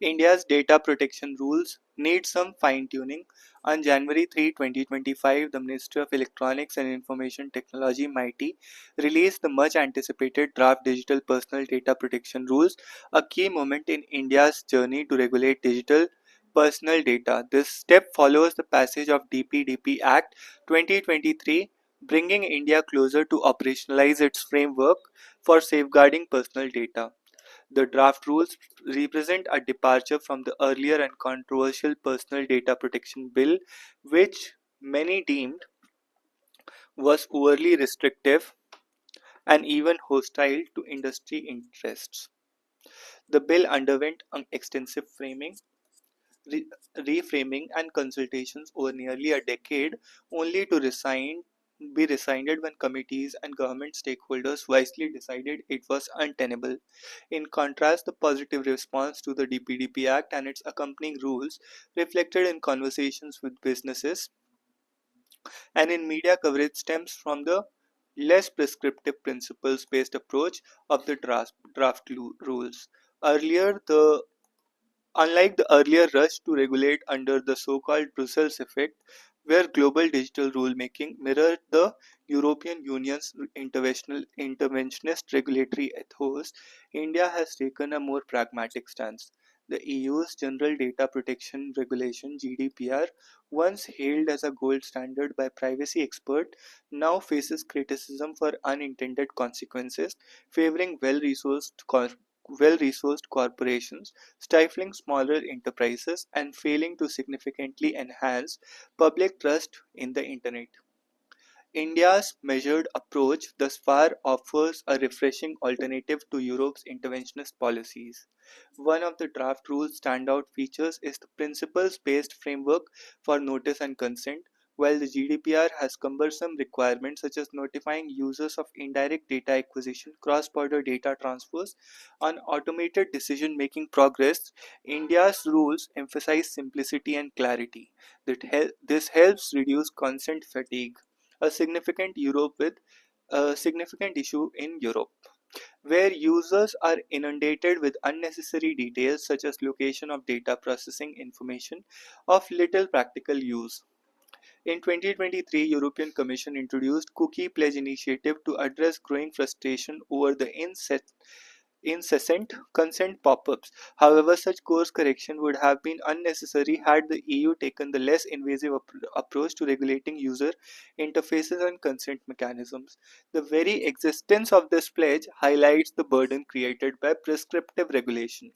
India's data protection rules need some fine tuning. On January 3, 2025, the Ministry of Electronics and Information Technology (MeitY) released the much anticipated draft Digital Personal Data Protection Rules, a key moment in India's journey to regulate digital personal data. This step follows the passage of DPDP Act 2023, bringing India closer to operationalize its framework for safeguarding personal data. The draft rules represent a departure from the earlier and controversial Personal Data Protection Bill, which many deemed was overly restrictive and even hostile to industry interests. The bill underwent an extensive re- reframing, and consultations over nearly a decade, only to be rescinded when committees and government stakeholders wisely decided it was untenable. In contrast, the positive response to the DPDP Act and its accompanying rules, reflected in conversations with businesses and in media coverage, stems from the less prescriptive principles based approach of the rules. Earlier, the Unlike the earlier rush to regulate under the so-called Brussels effect, where global digital rulemaking mirrored the European Union's interventionist regulatory ethos, India has taken a more pragmatic stance. The EU's General Data Protection Regulation (GDPR), once hailed as a gold standard by privacy experts, now faces criticism for unintended consequences, favoring well-resourced corporations, stifling smaller enterprises, and failing to significantly enhance public trust in the Internet. India's measured approach thus far offers a refreshing alternative to Europe's interventionist policies. One of the draft rule's standout features is the principles-based framework for notice and consent. While the GDPR has cumbersome requirements such as notifying users of indirect data acquisition, cross-border data transfers, and automated decision-making progress, India's rules emphasize simplicity and clarity. This helps reduce consent fatigue, a significant issue in Europe, where users are inundated with unnecessary details such as location of data processing information of little practical use. In 2023, European Commission introduced Cookie Pledge initiative to address growing frustration over the incessant consent pop-ups. However, such course correction would have been unnecessary had the EU taken the less invasive approach to regulating user interfaces and consent mechanisms. The very existence of this pledge highlights the burden created by prescriptive regulation.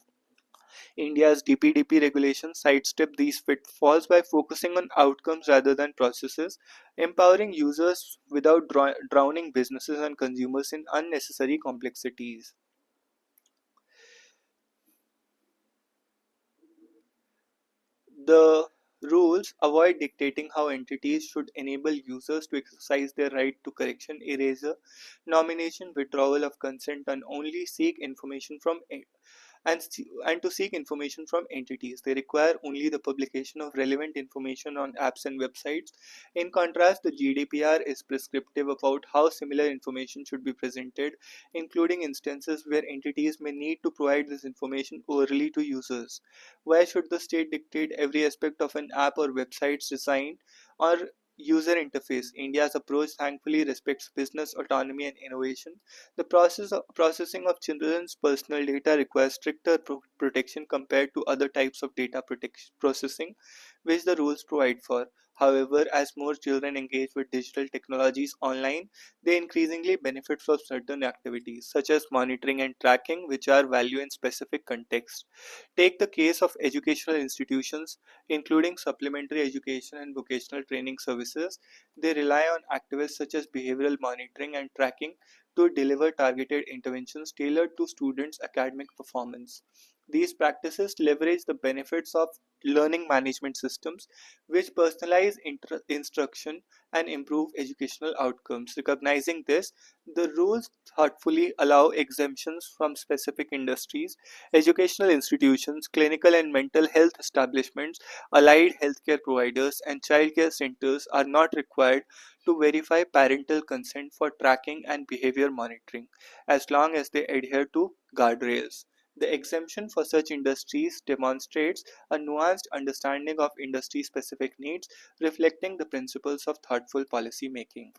India's DPDP regulations sidestep these pitfalls by focusing on outcomes rather than processes, empowering users without drowning businesses and consumers in unnecessary complexities. The rules avoid dictating how entities should enable users to exercise their right to correction, erasure, nomination, withdrawal of consent, and only seek information from and to seek information from entities. They require only the publication of relevant information on apps and websites. In contrast, the GDPR is prescriptive about how similar information should be presented, including instances where entities may need to provide this information orally to users. Why should the state dictate every aspect of an app or website's design or user interface? India's approach thankfully respects business autonomy and innovation. The processing of children's personal data requires stricter protection compared to other types of data processing, which the rules provide for. However, as more children engage with digital technologies online, they increasingly benefit from certain activities, such as monitoring and tracking, which are value in specific contexts. Take the case of educational institutions, including supplementary education and vocational training services. They rely on activists such as behavioral monitoring and tracking to deliver targeted interventions tailored to students' academic performance. These practices leverage the benefits of learning management systems, which personalize instruction and improve educational outcomes. Recognizing this, the rules thoughtfully allow exemptions from specific industries, educational institutions, clinical and mental health establishments, allied healthcare providers, and childcare centers are not required to verify parental consent for tracking and behavior monitoring, as long as they adhere to guardrails. The exemption for such industries demonstrates a nuanced understanding of industry specific needs, reflecting the principles of thoughtful policy making.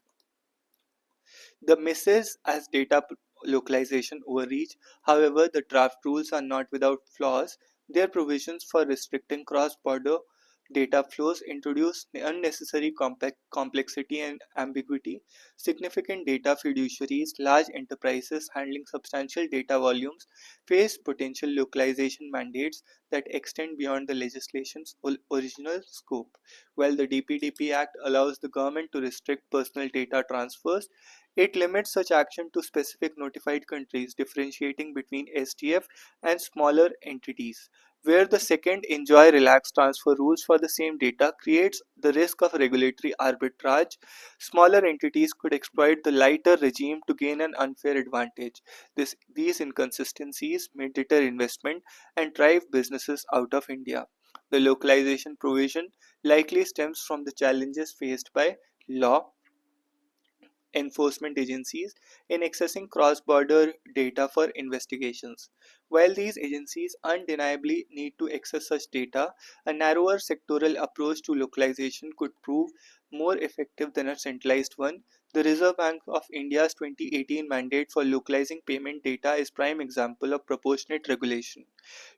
The misses as localization overreach. However, the draft rules are not without flaws. Their provisions for restricting cross-border data flows introduce unnecessary complexity and ambiguity. Significant data fiduciaries, large enterprises handling substantial data volumes, face potential localization mandates that extend beyond the legislation's original scope. While the DPDP Act allows the government to restrict personal data transfers, it limits such action to specific notified countries, differentiating between STF and smaller entities. Where the second enjoy relaxed transfer rules for the same data creates the risk of regulatory arbitrage. Smaller entities could exploit the lighter regime to gain an unfair advantage. These inconsistencies may deter investment and drive businesses out of India. The localization provision likely stems from the challenges faced by law enforcement agencies in accessing cross border data for investigations. While these agencies undeniably need to access such data, a narrower sectoral approach to localization could prove more effective than a centralized one. The Reserve Bank of India's 2018 mandate for localizing payment data is prime example of proportionate regulation.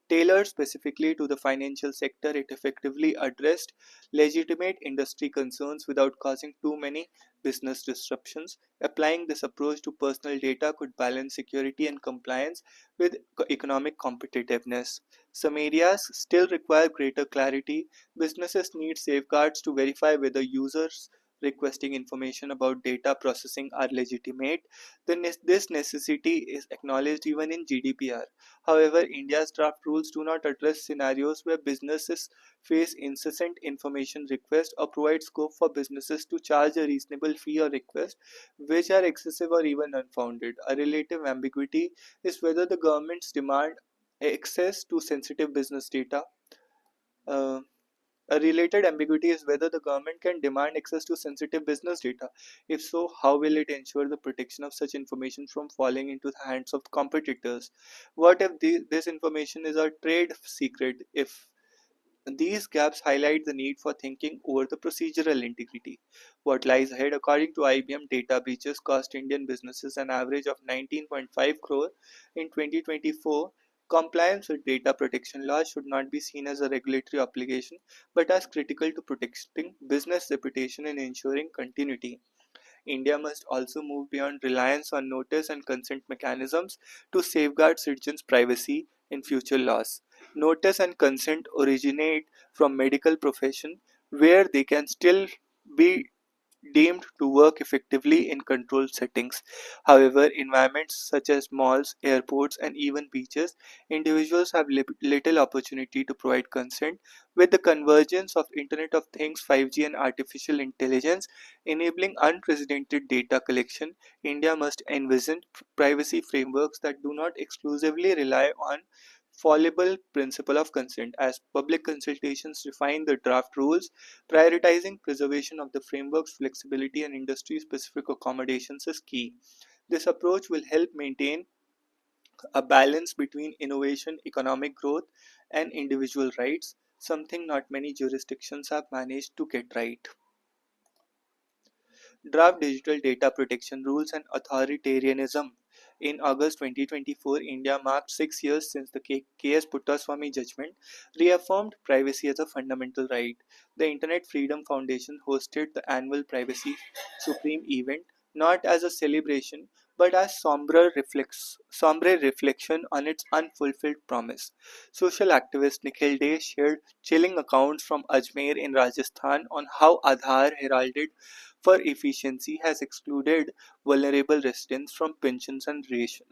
Tailored specifically to the financial sector, it effectively addressed legitimate industry concerns without causing too many business disruptions. Applying this approach to personal data could balance security and compliance with economic competitiveness. Some areas still require greater clarity. Businesses need safeguards to verify whether users requesting information about data processing are legitimate. This necessity is acknowledged even in GDPR. However, India's draft rules do not address scenarios where businesses face incessant information requests or provide scope for businesses to charge a reasonable fee or request, which are excessive or even unfounded. A relative ambiguity is whether the government's demand access to sensitive business data. Uh, a related ambiguity is whether the government can demand access to sensitive business data. If so, how will it ensure the protection of such information from falling into the hands of competitors? What if this information is a trade secret? If these gaps highlight the need for thinking over the procedural integrity. What lies ahead, according to IBM, data breaches cost Indian businesses an average of 19.5 crore in 2024. Compliance with data protection laws should not be seen as a regulatory obligation, but as critical to protecting business reputation and ensuring continuity. India must also move beyond reliance on notice and consent mechanisms to safeguard citizens' privacy in future laws. Notice and consent originate from medical profession where they can still be deemed to work effectively in controlled settings. However, environments such as malls, airports, and even beaches, individuals have little opportunity to provide consent. With the convergence of Internet of Things, 5G, and artificial intelligence enabling unprecedented data collection, India must envision privacy frameworks that do not exclusively rely on fallible principle of consent. As public consultations refine the draft rules, prioritizing preservation of the framework's flexibility and industry-specific accommodations is key. This approach will help maintain a balance between innovation, economic growth, and individual rights, something not many jurisdictions have managed to get right. Draft Digital Data Protection Rules and Authoritarianism. In August 2024, India marked 6 years since the KS Puttaswamy judgment reaffirmed privacy as a fundamental right. The Internet Freedom Foundation hosted the annual Privacy Supreme event not as a celebration but as sombre reflection on its unfulfilled promise. Social activist Nikhil Dey shared chilling accounts from Ajmer in Rajasthan on how Aadhaar heralded for efficiency has excluded vulnerable residents from pensions and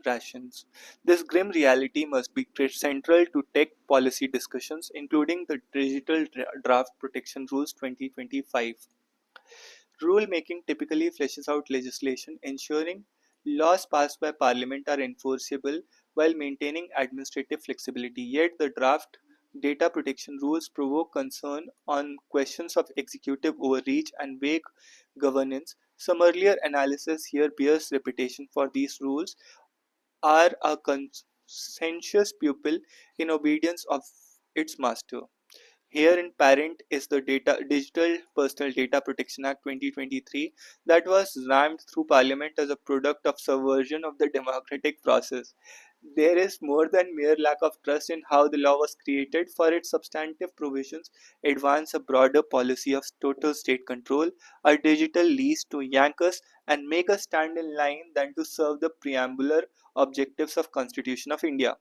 rations. This grim reality must be central to tech policy discussions, including the Digital Draft Protection Rules 2025. Rulemaking typically fleshes out legislation, ensuring laws passed by Parliament are enforceable while maintaining administrative flexibility. Yet, the draft data protection rules provoke concern on questions of executive overreach and vague governance. Some earlier analysis here bears repetition for these rules are a conscientious pupil in obedience of its master. Here in parent is the Digital Personal Data Protection Act 2023 that was rammed through Parliament as a product of subversion of the democratic process. There is more than mere lack of trust in how the law was created, for its substantive provisions advance a broader policy of total state control, a digital lease to yank us and make us stand in line than to serve the preambular objectives of Constitution of India.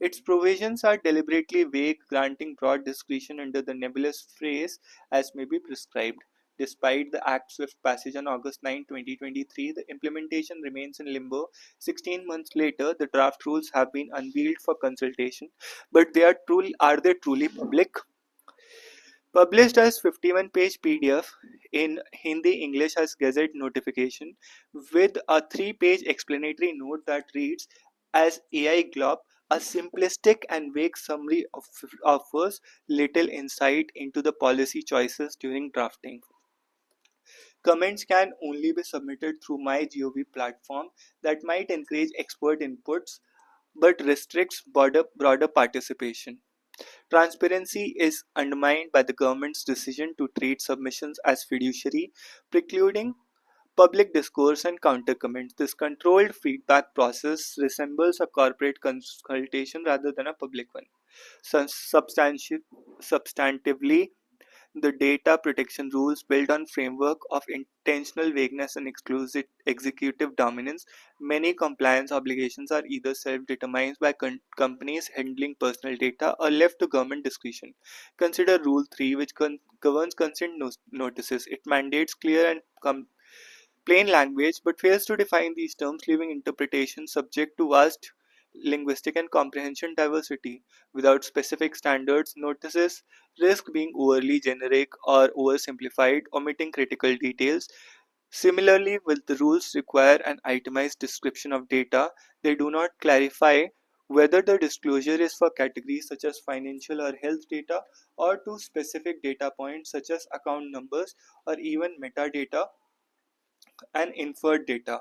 Its provisions are deliberately vague, granting broad discretion under the nebulous phrase "as may be prescribed." Despite the Act's swift passage on August 9, 2023, the implementation remains in limbo. 16 months later, the draft rules have been unveiled for consultation, but are they truly public? Published as 51-page PDF in Hindi English as Gazette notification with a 3-page explanatory note that reads as AI Glob, a simplistic and vague summary offers little insight into the policy choices during drafting. Comments can only be submitted through MyGov platform that might encourage expert inputs but restricts broader participation. Transparency is undermined by the government's decision to treat submissions as fiduciary, precluding public discourse and counter-comments. This controlled feedback process resembles a corporate consultation rather than a public one. Substantively, the data protection rules build on framework of intentional vagueness and exclusive executive dominance. Many compliance obligations are either self-determined by companies handling personal data or left to government discretion. Consider Rule 3, which governs consent notices. It mandates clear and plain language but fails to define these terms, leaving interpretation subject to vast linguistic and comprehension diversity. Without specific standards, notices risk being overly generic or oversimplified, omitting critical details. Similarly, will the rules require an itemized description of data, they do not clarify whether the disclosure is for categories such as financial or health data or to specific data points such as account numbers or even metadata and inferred data.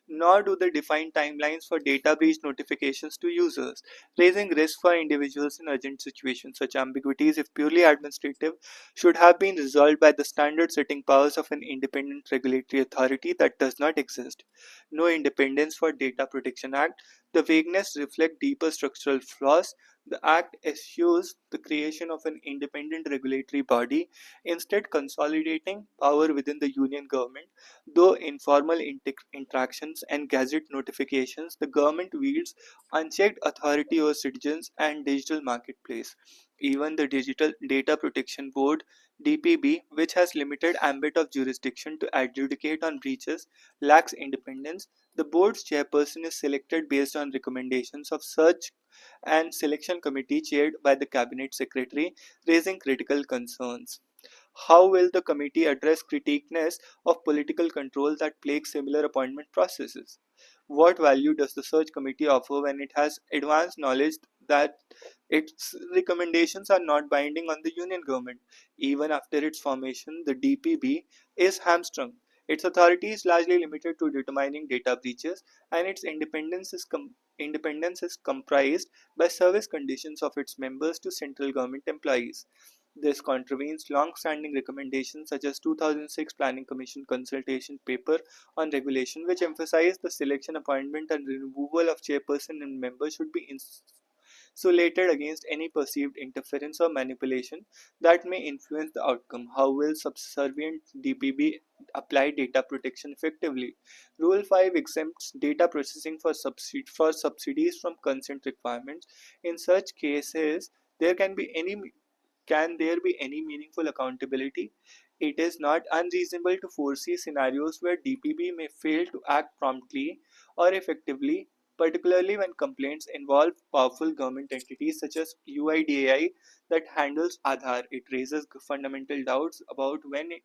Nor do they define timelines for data breach notifications to users, raising risk for individuals in urgent situations. Such ambiguities, if purely administrative, should have been resolved by the standard setting powers of an independent regulatory authority that does not exist. No independence for Data Protection Act. The vagueness reflects deeper structural flaws. The Act eschews the creation of an independent regulatory body, instead consolidating power within the union government. Though informal interactions and gazette notifications, the government wields unchecked authority over citizens and digital marketplace. Even the Digital Data Protection Board (DPB), which has limited ambit of jurisdiction to adjudicate on breaches, lacks independence. The board's chairperson is selected based on recommendations of search and selection committee chaired by the cabinet secretary, raising critical concerns. How will the committee address critiqueness of political control that plagues similar appointment processes? What value does the search committee offer when it has advanced knowledge that its recommendations are not binding on the union government? Even after its formation, the DPB is hamstrung. Its authority is largely limited to determining data breaches, and its independence is comprised by service conditions of its members to central government employees. This contravenes long-standing recommendations such as 2006 Planning Commission consultation paper on regulation, which emphasized the selection, appointment and removal of chairperson and members should be insulated against any perceived interference or manipulation that may influence the outcome. How will subservient DPB apply data protection effectively? Rule 5 exempts data processing for subsidies from consent requirements. In such cases, there can there be any meaningful accountability? It is not unreasonable to foresee scenarios where DPB may fail to act promptly or effectively, particularly when complaints involve powerful government entities such as UIDAI that handles Aadhaar. It raises fundamental doubts about when it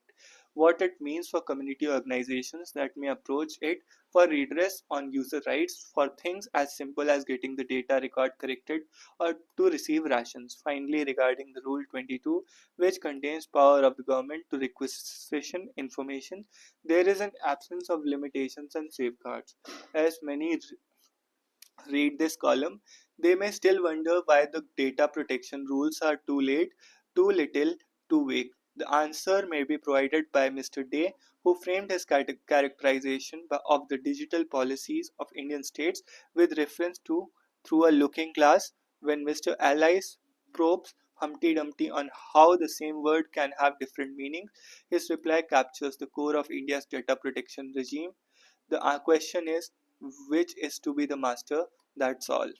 what it means for community organizations that may approach it for redress on user rights for things as simple as getting the data record corrected or to receive rations. Finally, regarding the Rule 22, which contains power of the government to requisition information, there is an absence of limitations and safeguards. As many read this column, they may still wonder why the data protection rules are too late, too little, too weak. The answer may be provided by Mr. Day, who framed his characterization of the digital policies of Indian states with reference to through a looking glass. When Mr. Allies probes Humpty Dumpty on how the same word can have different meanings, his reply captures the core of India's data protection regime. The question is, which is to be the master? That's all.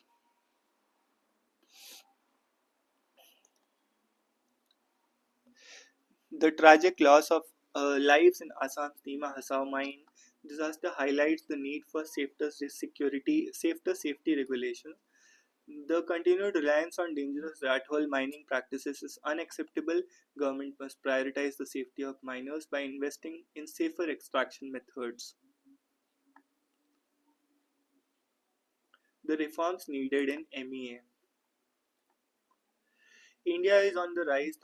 The tragic loss of lives in Assam's Dima Hasao mine disaster highlights the need for safer safety regulations. The continued reliance on dangerous rat hole mining practices is unacceptable. Government must prioritize the safety of miners by investing in safer extraction methods. The reforms needed in MEA. India is on the rise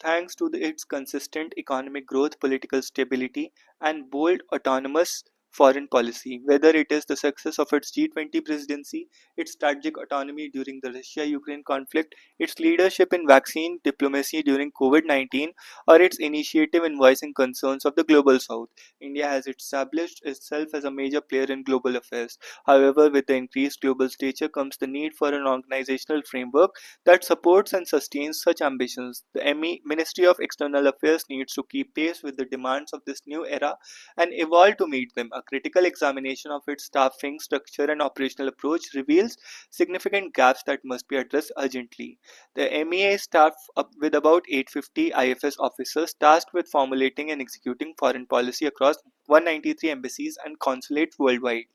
thanks to its consistent economic growth, political stability, and bold autonomous foreign policy. Whether it is the success of its G20 presidency, its strategic autonomy during the Russia Ukraine conflict, its leadership in vaccine diplomacy during COVID 19, or its initiative in voicing concerns of the global south, India has established itself as a major player in global affairs. However, with the increased global stature comes the need for an organizational framework that supports and sustains such ambitions. The Ministry of External Affairs needs to keep pace with the demands of this new era and evolve to meet them. A critical examination of its staffing, structure, and operational approach reveals significant gaps that must be addressed urgently. The MEA is staffed up with about 850 IFS officers tasked with formulating and executing foreign policy across 193 embassies and consulates worldwide.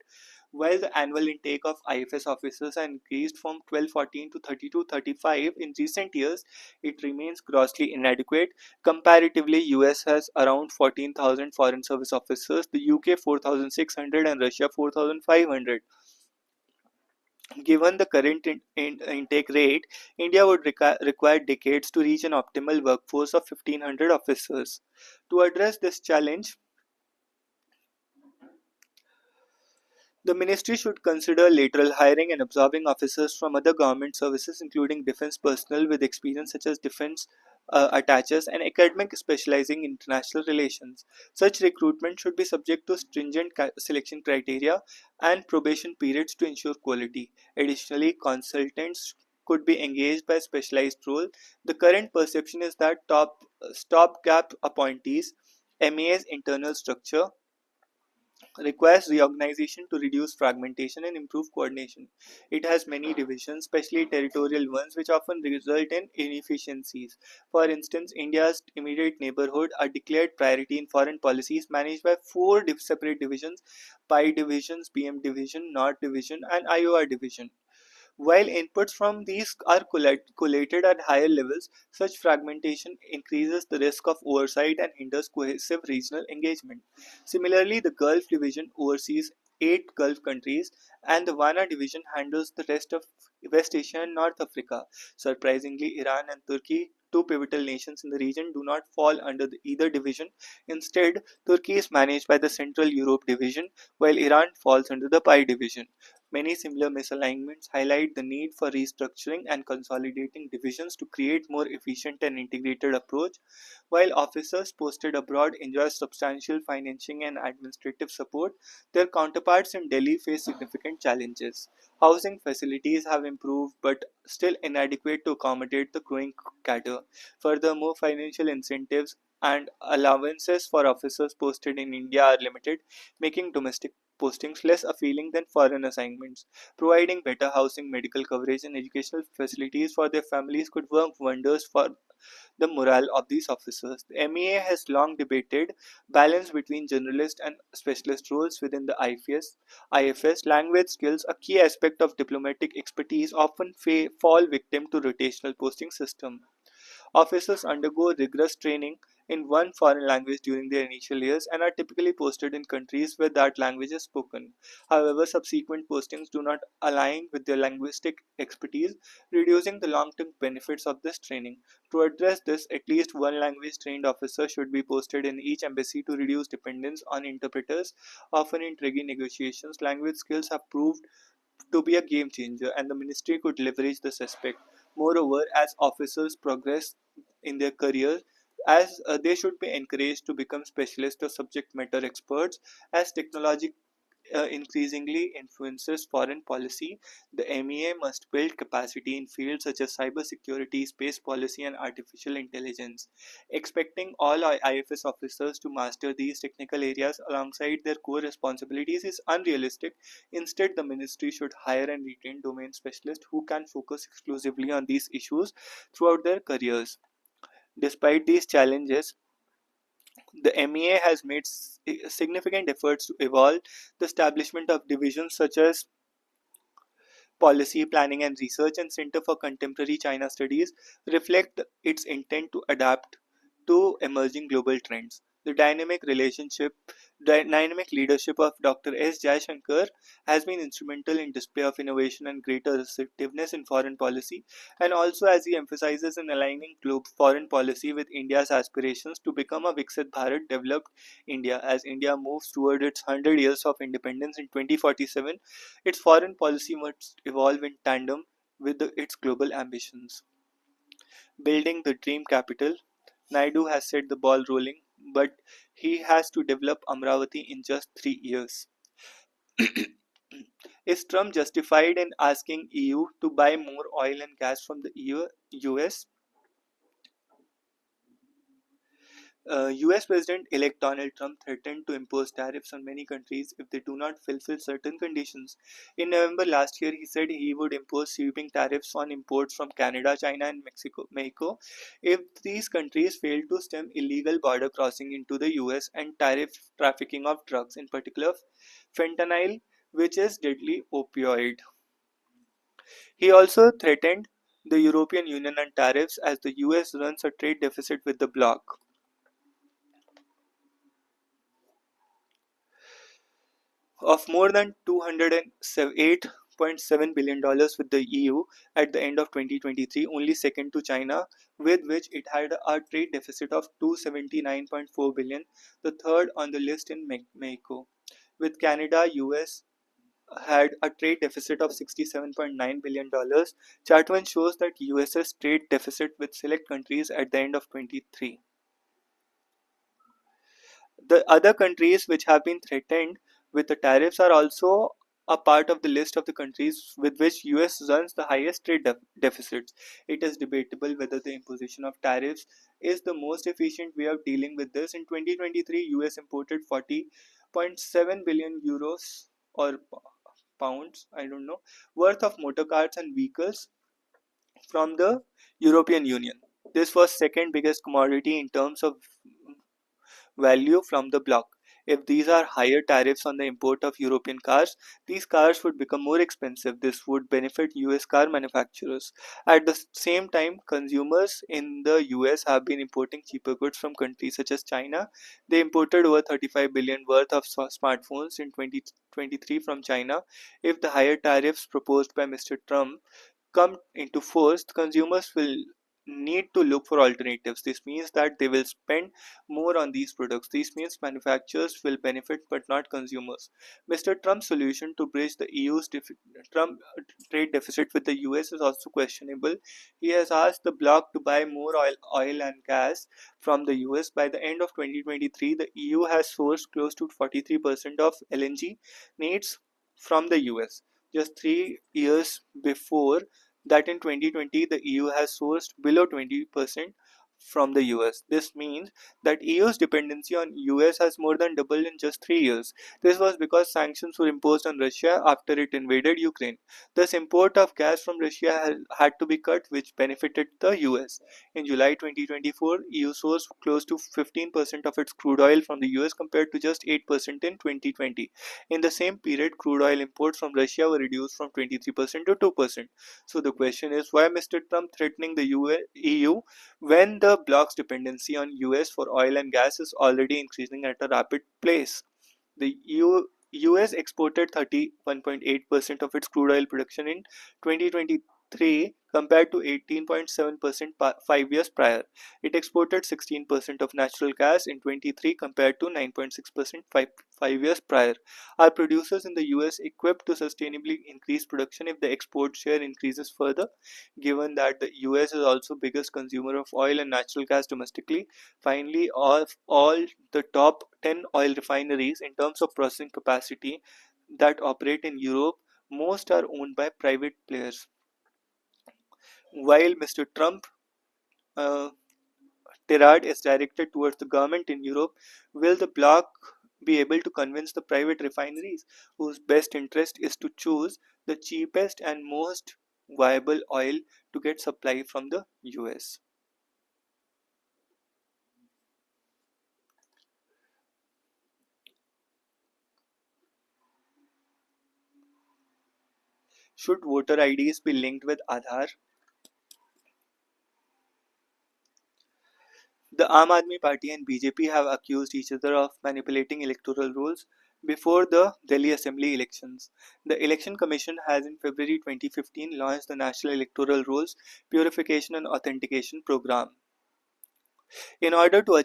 While the annual intake of IFS officers has increased from 1214 to 3235 in recent years, it remains grossly inadequate. Comparatively, US has around 14,000 foreign service officers, the UK 4,600 and Russia 4,500. Given the current intake rate, India would require decades to reach an optimal workforce of 1,500 officers. To address this challenge, the ministry should consider lateral hiring and absorbing officers from other government services, including defense personnel with experience such as defense attaches and academic specializing in international relations. Such recruitment should be subject to stringent selection criteria and probation periods to ensure quality. Additionally, consultants could be engaged by specialized role. The current perception is that stopgap appointees, MA's internal structure requires reorganization to reduce fragmentation and improve coordination. It has many divisions, especially territorial ones, which often result in inefficiencies. For instance, India's immediate neighborhood are declared priority in foreign policies managed by four separate divisions: PI divisions, BM division, North division, and IOR division. While inputs from these are collated at higher levels, such fragmentation increases the risk of oversight and hinders cohesive regional engagement. Similarly, the Gulf Division oversees eight Gulf countries, and the WANA Division handles the rest of West Asia and North Africa. Surprisingly, Iran and Turkey, two pivotal nations in the region, do not fall under either division. Instead, Turkey is managed by the Central Europe Division, while Iran falls under the PI Division. Many similar misalignments highlight the need for restructuring and consolidating divisions to create more efficient and integrated approach. While officers posted abroad enjoy substantial financing and administrative support, their counterparts in Delhi face significant challenges. Housing facilities have improved but still inadequate to accommodate the growing cadre. Furthermore, financial incentives and allowances for officers posted in India are limited, making domestic postings less appealing than foreign assignments. Providing better housing, medical coverage, and educational facilities for their families could work wonders for the morale of these officers. The MEA has long debated balance between generalist and specialist roles within the IFS. Language skills, a key aspect of diplomatic expertise, often fall victim to rotational posting system. Officers undergo rigorous training in one foreign language during their initial years and are typically posted in countries where that language is spoken. However, subsequent postings do not align with their linguistic expertise, reducing the long-term benefits of this training. To address this, at least one language-trained officer should be posted in each embassy to reduce dependence on interpreters. Often in tricky negotiations, language skills have proved to be a game changer, and the ministry could leverage this aspect. Moreover, as officers progress in their careers, as they should be encouraged to become specialists or subject matter experts as technology increasingly influences foreign policy. The MEA must build capacity in fields such as cybersecurity, space policy, and artificial intelligence. Expecting all IFS officers to master these technical areas alongside their core responsibilities is unrealistic. Instead, the ministry should hire and retain domain specialists who can focus exclusively on these issues throughout their careers. Despite these challenges, the MEA has made significant efforts to evolve. The establishment of divisions such as Policy, Planning and Research and Center for Contemporary China Studies reflect its intent to adapt to emerging global trends. The dynamic leadership of Dr. S. Jaishankar has been instrumental in display of innovation and greater receptiveness in foreign policy, and also as he emphasizes in aligning foreign policy with India's aspirations to become a Viksit Bharat developed India. As India moves toward its 100 years of independence in 2047, its foreign policy must evolve in tandem with its global ambitions. Building the dream capital, Naidu has set the ball rolling, but he has to develop Amravati in just 3 years. Is Trump justified in asking EU to buy more oil and gas from the US? US President-elect Donald Trump threatened to impose tariffs on many countries if they do not fulfill certain conditions. In November last year, he said he would impose sweeping tariffs on imports from Canada, China, and Mexico if these countries fail to stem illegal border crossing into the US and tariff trafficking of drugs, in particular fentanyl, which is deadly opioid. He also threatened the European Union on tariffs as the US runs a trade deficit with the bloc of more than $208.7 billion with the EU at the end of 2023, only second to China, with which it had a trade deficit of 279.4 billion, the third on the list in Mexico. With Canada, US had a trade deficit of $67.9 billion. Chart 1 shows that US's trade deficit with select countries at the end of 23. The other countries which have been threatened with the tariffs are also a part of the list of the countries with which US runs the highest trade deficits. It is debatable whether the imposition of tariffs is the most efficient way of dealing with this. In 2023, US imported 40.7 billion euros or pounds, I don't know, worth of motor cars and vehicles from the European Union. This was second biggest commodity in terms of value from the bloc. If these are higher tariffs on the import of European cars, these cars would become more expensive. This would benefit US car manufacturers. At the same time, consumers in the US have been importing cheaper goods from countries such as China. They imported over 35 billion worth of smartphones in 2023 from China. If the higher tariffs proposed by Mr. Trump come into force, consumers will need to look for alternatives. This means that they will spend more on these products. This means manufacturers will benefit but not consumers. Mr. Trump's solution to bridge the EU's Trump trade deficit with the US is also questionable. He has asked the bloc to buy more oil and gas from the US. By the end of 2023, the EU has sourced close to 43% of LNG needs from the US. Just 3 years before that, in 2020, the EU has sourced below 20% from the US. This means that EU's dependency on US has more than doubled in just 3 years. This was because sanctions were imposed on Russia after it invaded Ukraine. Thus, import of gas from Russia had to be cut, which benefited the US. In July 2024, EU sourced close to 15% of its crude oil from the US compared to just 8% in 2020. In the same period, crude oil imports from Russia were reduced from 23% to 2%. So the question is, why Mr. Trump threatening the EU when the the bloc's dependency on US for oil and gas is already increasing at a rapid pace. The US exported 31.8% of its crude oil production in 2023 compared to 18.7% 5 years prior. It exported 16% of natural gas in 23 compared to 9.6% 5 years prior. Are producers in the US equipped to sustainably increase production if the export share increases further? Given that the US is also biggest consumer of oil and natural gas domestically, finally, of all the top 10 oil refineries in terms of processing capacity that operate in Europe, most are owned by private players. While Mr. Trump uh, tirade is directed towards the government in Europe, will the bloc be able to convince the private refineries whose best interest is to choose the cheapest and most viable oil to get supply from the US? Should voter IDs be linked with Aadhaar? The Aam Aadmi Party and BJP have accused each other of manipulating electoral rolls before the Delhi Assembly elections. The Election Commission has in February 2015 launched the National Electoral Rolls Purification and Authentication Program. In order to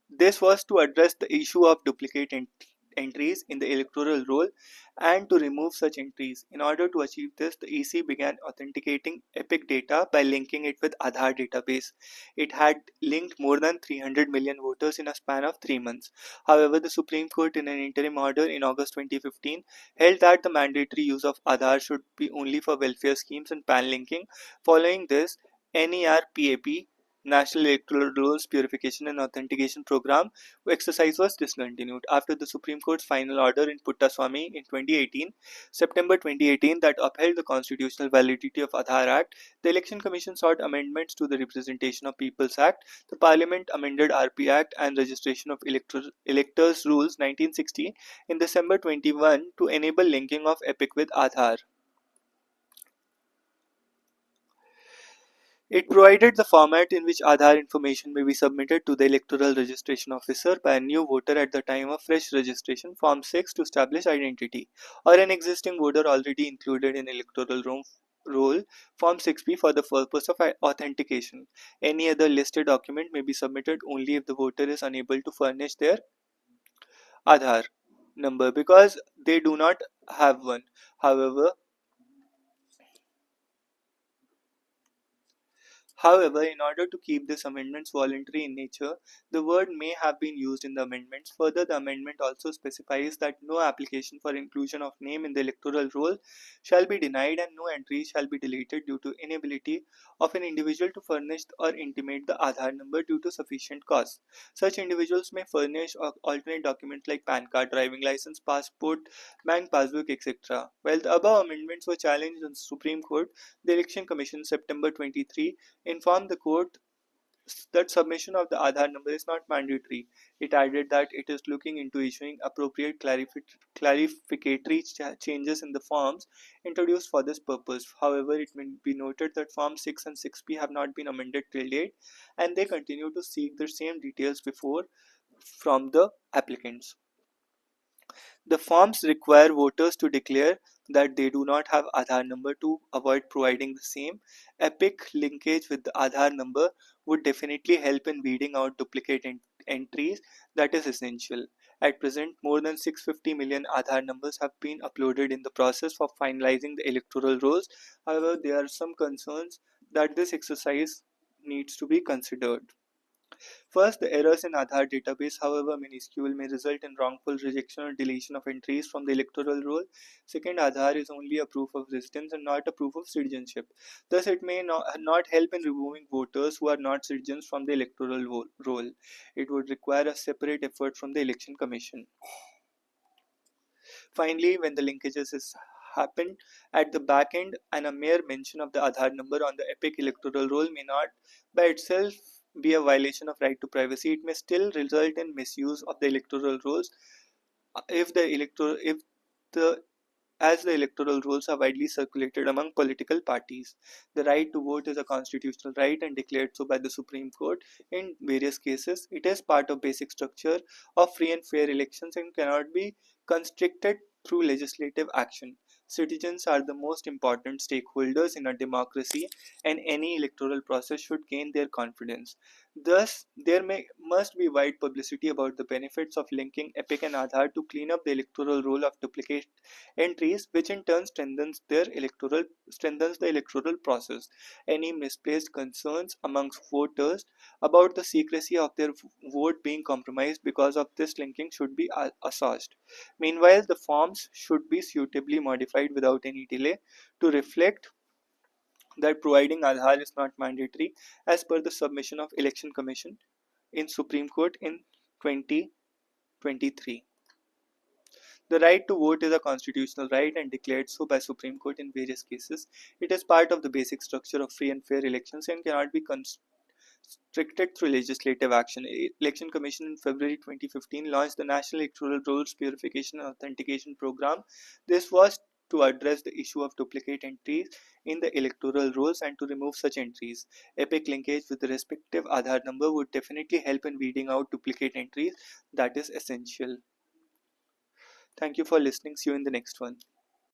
This was to address the issue of duplicate entries in the electoral roll and to remove such entries. In order to achieve this, the EC began authenticating EPIC data by linking it with Aadhaar database. It had linked more than 300 million voters in a span of 3 months. However, the Supreme Court in an interim order in August 2015 held that the mandatory use of Aadhaar should be only for welfare schemes and PAN linking. Following this, NERPAP National Electoral Rolls Purification and Authentication Program exercise was discontinued after the Supreme Court's final order in Puttaswamy in 2018, September 2018, that upheld the constitutional validity of Aadhaar Act. The Election Commission sought amendments to the Representation of Peoples Act. The Parliament amended RP Act and Registration of Electors Rules 1960 in December 21 to enable linking of EPIC with Aadhaar. It provided the format in which Aadhaar information may be submitted to the electoral registration officer by a new voter at the time of fresh registration, Form 6, to establish identity, or an existing voter already included in electoral roll, Form 6B, for the purpose of authentication. Any other listed document may be submitted only if the voter is unable to furnish their Aadhaar number because they do not have one. However, However, in order to keep these amendments voluntary in nature, the word may have been used in the amendments. Further, the amendment also specifies that no application for inclusion of name in the electoral roll shall be denied and no entry shall be deleted due to inability of an individual to furnish or intimate the Aadhaar number due to sufficient cost. Such individuals may furnish alternate documents like PAN card, driving license, passport, bank passbook, etc. While the above amendments were challenged in the Supreme Court, the Election Commission September 23 informed the court that submission of the Aadhaar number is not mandatory. It added that it is looking into issuing appropriate clarificatory changes in the forms introduced for this purpose. However, it may be noted that Form 6 and 6P have not been amended till date and they continue to seek the same details before from the applicants. The forms require voters to declare that they do not have Aadhaar number to avoid providing the same. EPIC linkage with the Aadhaar number would definitely help in weeding out duplicate entries that is essential. At present, more than 650 million Aadhaar numbers have been uploaded in the process for finalizing the electoral rolls. However, there are some concerns that this exercise needs to be considered. First, the errors in Aadhaar database, however minuscule, may result in wrongful rejection or deletion of entries from the electoral roll. Second, Aadhaar is only a proof of residence and not a proof of citizenship. Thus, it may not help in removing voters who are not citizens from the electoral roll. It would require a separate effort from the Election Commission. Finally, when the linkages is happened at the back end and a mere mention of the Aadhaar number on the EPIC electoral roll may not by itself be a violation of right to privacy, it may still result in misuse of the electoral rolls if the as the electoral rolls are widely circulated among political parties. The right to vote is a constitutional right and declared so by the Supreme Court in various cases. It is part of basic structure of free and fair elections and cannot be constricted through legislative action. Citizens are the most important stakeholders in a democracy, and any electoral process should gain their confidence. Thus, must be wide publicity about the benefits of linking EPIC and Aadhaar to clean up the electoral roll of duplicate entries, which in turn strengthens the electoral process. Any misplaced concerns amongst voters about the secrecy of their vote being compromised because of this linking should be assuaged. Meanwhile, the forms should be suitably modified without any delay to reflect that providing Aadhaar is not mandatory as per the submission of Election Commission in Supreme Court in 2023. The right to vote is a constitutional right and declared so by Supreme Court in various cases. It is part of the basic structure of free and fair elections and cannot be restricted through legislative action. Election Commission in February 2015 launched the National Electoral Rolls Purification and Authentication Program. This was to address the issue of duplicate entries in the electoral rolls and to remove such entries. EPIC linkage with the respective Aadhaar number would definitely help in weeding out duplicate entries. That is essential. Thank you for listening. See you in the next one.